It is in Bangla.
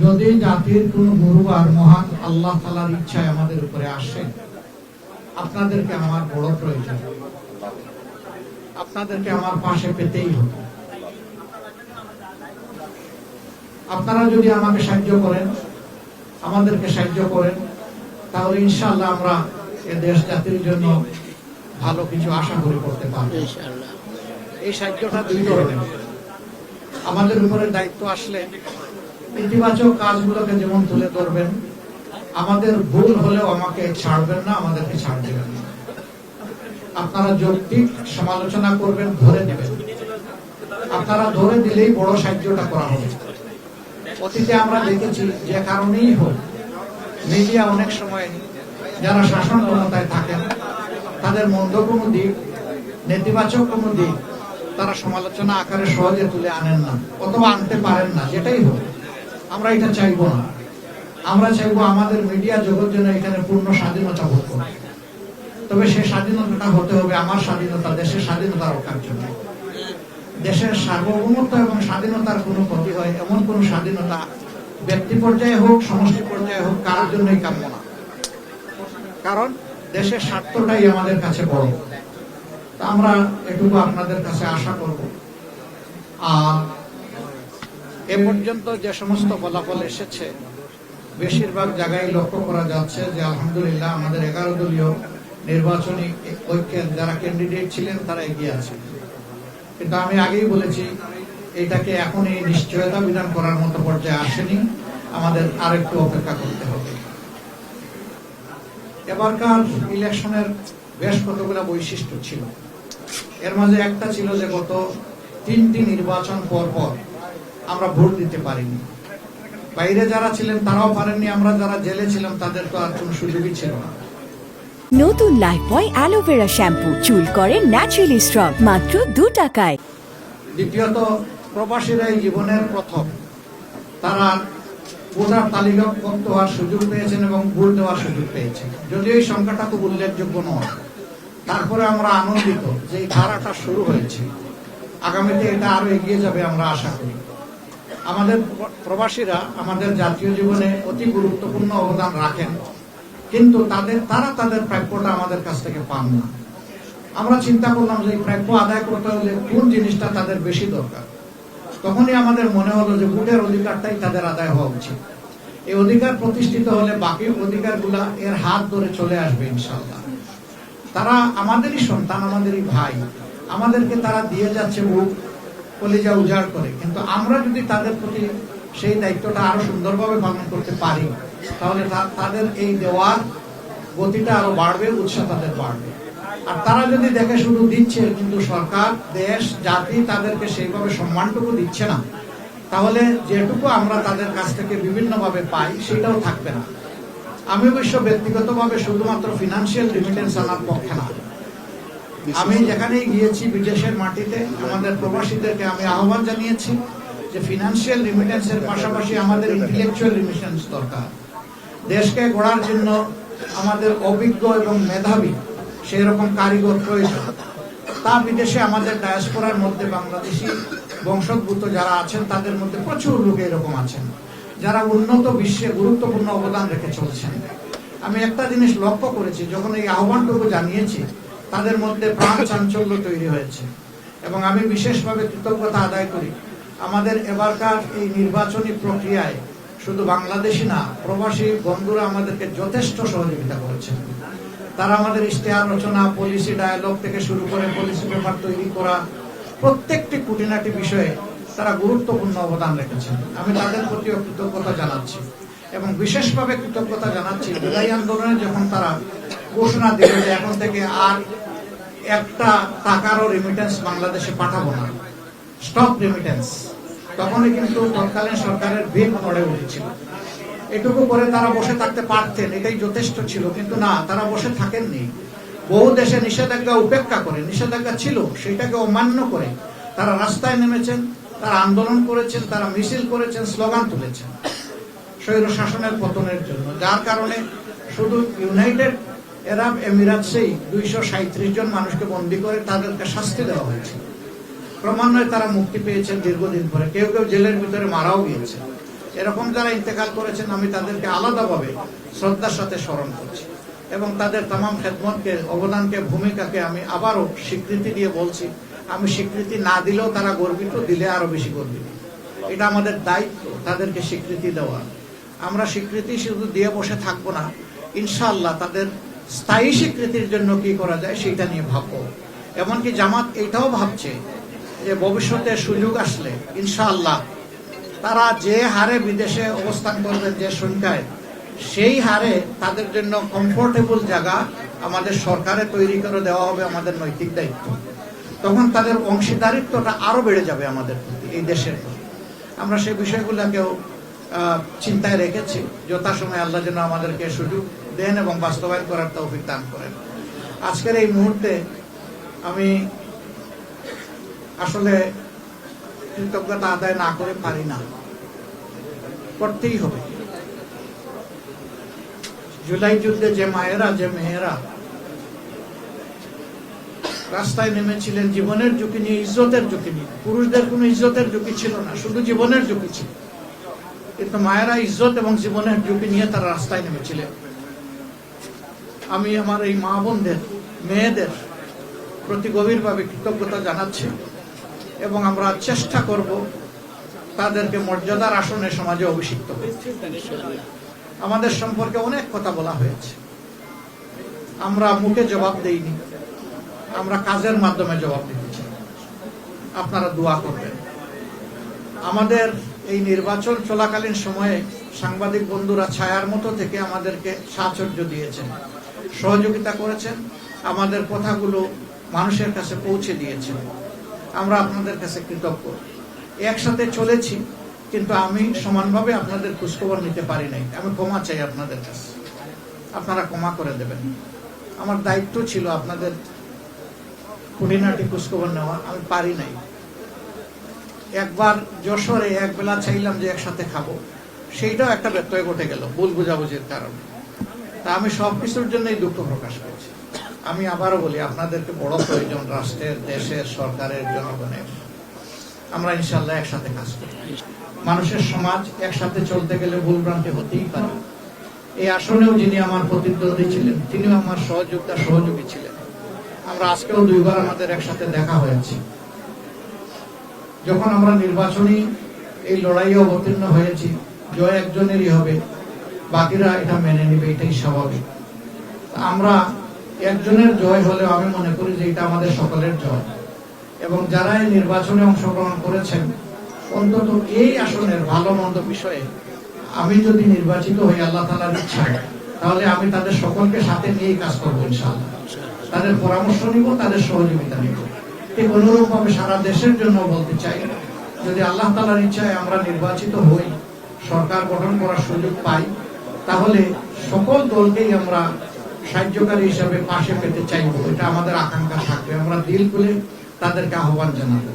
যদি জাতির কোন গুরুবার মহান আল্লাহ তাআলার ইচ্ছায় আমাদের উপরে আসে, আপনাদেরকে আমার বড় প্রয়োজন, আপনাদেরকে আমার পাশে পেতেই হবে। আপনারা যদি আমাকে সাহায্য করেন, আমাদেরকে সাহায্য করেন, তাহলে ইনশাআল্লাহ আমরা এই দেশ জাতির জন্য ভালো কিছু আশা করে করতে পারবো। এই সাহায্যটা দুই ধরনের। আমাদের উপরে দায়িত্ব আসলে ইতিবাচক কাজগুলোকে যেমন তুলে ধরবেন, আমাদের ভুল হলেও আমাকে ছাড়বেন না, আমাদেরকে ছাড় দেবেন না। আপনারা যৌক্তিক সমালোচনা করবেন, ধরে নেবেন। আপনারা ধরে দিলেই বড় সাহায্যটা করা হবে। অতীতে আমরা দেখেছি যে কারণেই হোক, মিডিয়া অনেক সময় যারা শাসন ক্ষমতায় থাকেন তাদের মন্দ কোনো দিক, নেতিবাচক কোনো দিক তারা সমালোচনা আকারে সহজে তুলে আনেন না, অথবা আনতে পারেন না। যেটাই হোক, আমরা এটা চাইবো না। আমরা চাইবো আমাদের মিডিয়া জগৎ যেন এখানে পূর্ণ স্বাধীনতা ভোগ করে। তবে সেই স্বাধীনতাটা হতে হবে আমার স্বাধীনতা, দেশের স্বাধীনতা রক্ষার জন্য। দেশের সার্বভৌমত্ব এবং স্বাধীনতার কোনো ক্ষতি হয় এমন কোন স্বাধীনতা ব্যক্তি পর্যায়ে হোক, সমষ্টি পর্যায়ে হোক, কারোর জন্যই কাম্য না। কারণ দেশের স্বার্থটাই আমাদের কাছে বড়। আমরা এটুকু আপনাদের কাছে আশা করব। আর এ পর্যন্ত যে সমস্ত ফলাফল এসেছে, বেশিরভাগ জায়গায় লক্ষ্য করা যাচ্ছে যে আলহামদুলিল্লাহ আমাদের 11 দলীয় নির্বাচনী ঐক্যের যারা ক্যান্ডিডেট ছিলেন তারা এগিয়ে আছে। কিন্তু আমি আগেই বলেছি, এটাকে এখনই নিশ্চয়তা বিধান করার মতো পর্যায়ে আসেনি, আমাদের আরেকটু অপেক্ষা করতে হবে। এবারকার ইলেকশনের বেশ কতগুলো বৈশিষ্ট্য ছিল। এর মাঝে একটা ছিল যে গত 3টি নির্বাচন পর পর আমরা ভোট দিতে পারিনি। বাইরে যারা ছিলেন তারাও পারেননি, আমরা যারা জেলে ছিলাম তাদের তো আর কোনো সুযোগই ছিল না। নতুন লাইফবয় অ্যালোভেরা শ্যাম্পু চুল করে ন্যাচারালি স্ট্রং, মাত্র 2 টাকায়। দ্বিতীয়ত, প্রবাসীরাই জীবনের প্রথম তারা ভোটার তালিকাভুক্ত হওয়ার সুযোগ পেয়েছেন এবং ভোট দেওয়ার সুযোগ পেয়েছেন। যদিও এই সংখ্যাটা খুব উল্লেখযোগ্য নয়, তারপরে আমরা আনন্দিত যে এই ধারাটা শুরু হয়েছে। আগামীতে এটা আরো এগিয়ে যাবে আমরা আশা করি। আমাদের প্রবাসীরা আমাদের জাতীয় জীবনে অতি গুরুত্বপূর্ণ অবদান রাখেন, কিন্তু তারা তাদের প্রাপ্যটা আমাদের কাছ থেকে পান না। আমরা চিন্তা করলাম যে এই প্রাপ্য আদায় করতে হলে কোন জিনিসটা তাদের বেশি দরকার। তখনই আমাদের মনে হলো যে ভোটের অধিকারটাই তাদের আদায় হওয়া উচিত। এই অধিকার প্রতিষ্ঠিত হলে বাকি অধিকারগুলা এর হাত ধরে চলে আসবে ইনশাআল্লাহ। তারা আমাদেরই সন্তান, আমাদেরই ভাই, আমাদেরকে তারা দিয়ে যাচ্ছে বুক কলিজা উজাড় করে। কিন্তু আমরা যদি তাদের প্রতি সেই দায়িত্বটা আরো সুন্দরভাবে পালন করতে পারি, তাহলে তাদের এই দেওয়ার গতিটা আরো বাড়বে, উৎসাহ তাদের বাড়বে। আর তারা যদি দেখে শুধু দিচ্ছে কিন্তু সরকার, দেশ, জাতি তাদেরকে সেইভাবে সম্মানটুকু দিচ্ছে না, তাহলে যেটুকু আমরা তাদের কাছ থেকে বিভিন্নভাবে পাই সেটাও থাকবে না। আমি অবশ্য ব্যক্তিগতভাবে শুধুমাত্র ফিনান্সিয়াল রিমিটেন্স আনার পক্ষে না। আমি যেখানেই গিয়েছি বিদেশের মাটিতে আমাদের প্রবাসীদেরকে আমি আহ্বান জানিয়েছি যে ফিনান্সিয়াল রিমিটেন্সের পাশাপাশি আমাদের ইন্টেলেকচুয়াল রিমিটেন্স দরকার। দেশকে গড়ার জন্য আমাদের অভিজ্ঞ এবং মেধাবী সেই রকম কারিগর প্রয়োজন। তা বিদেশে আমাদের ডায়াসপোরার মধ্যে বাংলাদেশি বংশোদ্ভূত যারা আছেন তাদের মধ্যে প্রচুর লোক এরকম আছেন যারা উন্নত বিশ্বে গুরুত্বপূর্ণ অবদান রেখে চলছেন। আমি একটা জিনিস লক্ষ্য করেছি, যখন এই আহ্বানটুকু জানিয়েছি তাদের মধ্যে প্রাণ চাঞ্চল্য তৈরি হয়েছে। এবং আমি বিশেষভাবে কৃতজ্ঞতা আদায় করি আমাদের এবারকার এই নির্বাচনী প্রক্রিয়ায় শুধু বাংলাদেশি না, প্রবাসী বন্ধুরা আমাদেরকে যথেষ্ট সহযোগিতা করেছেন। তারা আমাদের ইশতেহার রচনা, পলিসি ডায়ালগ থেকে শুরু করে পলিসি পেপার তৈরি করা, প্রত্যেকটি খুঁটিনাটি বিষয়ে তারা গুরুত্বপূর্ণ অবদান রেখেছেন। আমি তাদের প্রতিও কৃতজ্ঞতা জানাচ্ছি এবং বিশেষভাবে কৃতজ্ঞতা জানাচ্ছি জুলাই আন্দোলনে যখন তারা ঘোষণা দিল যে এখন থেকে আর একটা টাকারও রেমিটেন্স বাংলাদেশে পাঠাবো না, স্টপ রেমিটেন্স, তখনই কিন্তু তৎকালীন সরকারের ভিড় পড়ে উঠেছিল। এটুকু করে তারা বসে থাকতে পারতেন, এটাই যথেষ্ট ছিল, কিন্তু না, তারা বসে থাকেননি। বহু দেশে নিষেধাজ্ঞা উপেক্ষা করে, নিষেধাজ্ঞা ছিল সেটাকে অমান্য করে তারা রাস্তায় নেমেছেন, তারা আন্দোলন করেছেন, তারা মিছিল করেছেন, স্লোগান তুলেছেন স্বৈর শাসনের পতনের জন্য। যার কারণে শুধু ইউনাইটেড আরব এমিরাতসেই 237 জন মানুষকে বন্দী করে তাদেরকে শাস্তি দেওয়া হয়েছে। ক্রমান্বয়ে তারা মুক্তি পেয়েছেন দীর্ঘদিন পরে, কেউ কেউ জেলের ভিতরে মারাও গিয়েছে। এরকম যারা ইন্তেকাল করেছেন আমি তাদেরকে আলাদাভাবে শ্রদ্ধার সাথে স্মরণ করছি এবং তাদের তামাম খেদমতকে, অবদানকে, ভূমিকাকে আমি আবারও স্বীকৃতি দিয়ে বলছি। আমি স্বীকৃতি না দিলেও তারা গর্বিত, দিলে আরো বেশি গর্বিত। এটা আমাদের দায়িত্ব তাদেরকে স্বীকৃতি দেওয়া। আমরা স্বীকৃতি শুধু দিয়ে বসে থাকবো না, ইনশাআল্লাহ তাদের স্থায়ী স্বীকৃতির জন্য কি করা যায় সেটা নিয়ে ভাববো। এমনকি জামাত এটাও ভাবছে যে ভবিষ্যতে সুযোগ আসলে ইনশাআল্লাহ তারা যে হারে বিদেশে অবস্থান করবেন, যে সংখ্যায়, সেই হারে তাদের জন্য কমফোর্টেবল জায়গা আমাদের সরকারে তৈরি করে দেওয়া হবে আমাদের নৈতিক দায়িত্ব। তখন তাদের অংশীদারিত্বটা আরো বেড়ে যাবে আমাদের প্রতি, এই দেশের প্রতি। আমরা সেই বিষয়গুলোকেও চিন্তায় রেখেছি। যথাসময়ে আল্লাহ যেন আমাদেরকে সুযোগ দেন এবং বাস্তবায়ন করার তৌফিক দান করেন। আজকের এই মুহূর্তে আমি আসলে কৃতজ্ঞতা আদায় না করে পারি না, করতেই হবে। জুলাই যুদ্ধে যে মায়েরা, যে মেয়েরা রাস্তায় নেমেছিলেন জীবনের ঝুঁকি নিয়ে, ইজ্জতের ঝুঁকি নিয়ে, পুরুষদের কোনো ইজ্জতের ঝুঁকি ছিল না, শুধু জীবনের ঝুঁকি ছিল, কিন্তু মায়েরা ইজ্জত এবং জীবনের ঝুঁকি নিয়ে তারা রাস্তায় নেমেছিলেন। আমি আমার এই মা বোনদের, মেয়েদের প্রতি গভীরভাবে কৃতজ্ঞতা জানাচ্ছি এবং আমরা চেষ্টা করব তাদেরকে মর্যাদার আসনে সমাজে অভিষিক্ত করতে। আমাদের সম্পর্কে অনেক কথা বলা হয়েছে, আমরা মুখে জবাব দেইনি, আমরা কাজের মাধ্যমে জবাব দিচ্ছি। আপনারা দোয়া করবেন। আমাদের এই নির্বাচন চলাকালীন সময়ে সাংবাদিক বন্ধুরা ছায়ার মতো থেকে আমাদেরকে সাহায্য দিয়েছেন, সহযোগিতা করেছেন, আমাদের কথাগুলো মানুষের কাছে পৌঁছে দিয়েছেন। আমরা আপনাদের কাছে কৃতজ্ঞ। একসাথে চলেছি, কিন্তু আমি সমানভাবে আপনাদের খোঁজখবর নিতে পারি নাই। আমি ক্ষমা চাই আপনাদের কাছে, আপনারা ক্ষমা করে দেবেন। আমার দায়িত্ব ছিল আপনাদের খুঁটিনাটি খোঁজখবর নেওয়া, আমি পারি নাই। একবার যশোরে একবেলা চাইলাম যে একসাথে খাবো, সেইটাও একটা ব্যত্যয় ঘটে গেল ভুল বুঝাবুঝির কারণে। তা আমি সবকিছুর জন্যই দুঃখ প্রকাশ করছি। আমি আবারও বলি, আপনাদেরকে বড় প্রয়োজন রাষ্ট্রের, দেশের, সরকারের, জনগণের। আমরা ইনশাআল্লাহ একসাথে কাজ করি। মানুষের সমাজ একসাথে চলতে গেলে ভুলভ্রান্তি হতেই পারে। এই আসনেও যিনি আমার প্রতিদ্বন্দ্বী ছিলেন, তিনিও আমার সহযোগী ছিলেন। আমরা আজকেও দুইবার আমাদের একসাথে দেখা হয়েছে। যখন আমরা নির্বাচনী এই লড়াইয়ে অবতীর্ণ হয়েছি, জয় একজনেরই হবে, বাকিরা এটা মেনে নেবে, এটাই স্বাভাবিক। আমরা একজনের জয় হলেও আমি মনে করি যে এটা আমাদের সকলের জয়। এবং যারা এই নির্বাচনে অংশগ্রহণ করেছেন, অন্তত এই আসনের ভালো মন্দ বিষয়ে আমি যদি নির্বাচিত হই আল্লাহ তাআলার ইচ্ছায়, তাহলে আমি তাদের সকলকে সাথে নিয়েই কাজ করবো ইনশাআল্লাহ। তাদের পরামর্শ নিব, তাদের সহযোগিতা নিব। ঠিক অনুরূপভাবে সারা দেশের জন্য বলতে চাই, যদি আল্লাহ তাআলার ইচ্ছায় আমরা নির্বাচিত হই, সরকার গঠন করার সুযোগ পাই, তাহলে সকল দলকেই আমরা সাহায্যকারী হিসাবে পাশে পেতে চাইব। এটা আমাদের আকাঙ্ক্ষা থাকবে। আমরা দিল খুলে তাদেরকে আহ্বান জানাবো।